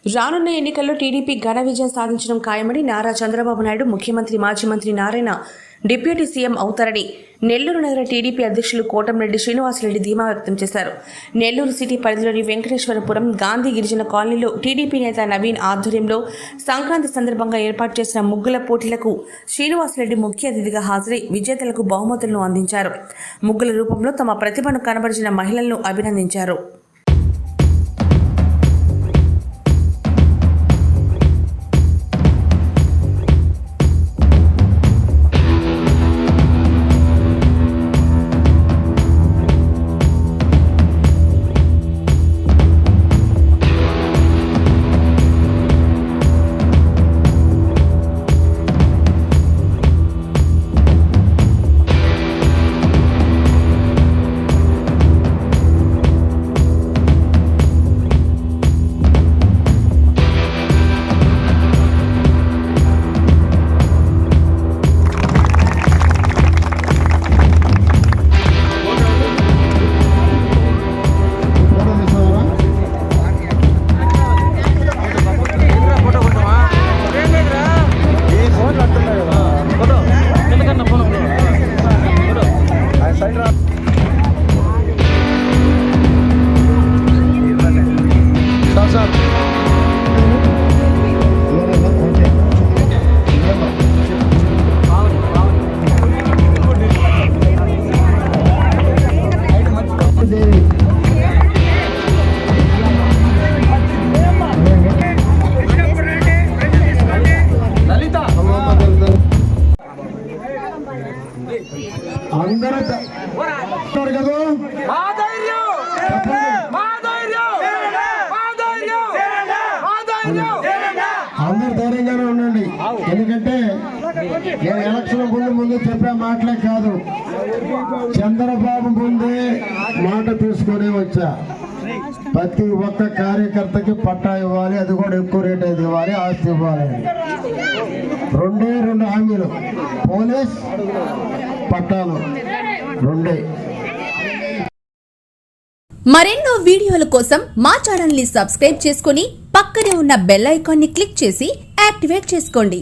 రానున్న ఎన్నికల్లో టీడీపీ ఘన విజయం సాధించడం ఖాయమని నారా చంద్రబాబు నాయుడు ముఖ్యమంత్రి మాజీ మంత్రి నారాయణ డిప్యూటీ సీఎం అవుతారని నెల్లూరు నగర టీడీపీ అధ్యక్షులు కోటంరెడ్డి శ్రీనివాసరెడ్డి ధీమా వ్యక్తం చేశారు. నెల్లూరు సిటీ పరిధిలోని వెంకటేశ్వరపురం గాంధీ గిరిజన కాలనీలో టీడీపీ నేత నవీన్ ఆధ్వర్యంలో సంక్రాంతి సందర్భంగా ఏర్పాటు చేసిన ముగ్గుల పోటీలకు శ్రీనివాసరెడ్డి ముఖ్య అతిథిగా హాజరై విజేతలకు బహుమతులను అందించారు. ముగ్గుల రూపంలో తమ ప్రతిభను కనబరిచిన మహిళలను అభినందించారు. అందరు ధైర్యంగానే ఉండండి. ఎందుకంటే నేను ఎలక్షన్ ముందు చెప్పే మాటలే కాదు, చంద్రబాబు ముందే మాట తీసుకొని వచ్చా. ప్రతి ఒక్క కార్యకర్తకి పట్టా ఇవ్వాలి, అది కూడా ఎక్కువ రేట్ అయితే ఇవ్వాలి, ఆస్తి ఇవ్వాలి. రెండు హామీలు, పోలీస్ పట్టాలు రెండే. మరెన్నో వీడియోల కోసం మా ఛానల్ ని సబ్స్క్రైబ్ చేసుకుని పక్కనే ఉన్న బెల్ ఐకాన్ ని క్లిక్ చేసి యాక్టివేట్ చేసుకోండి.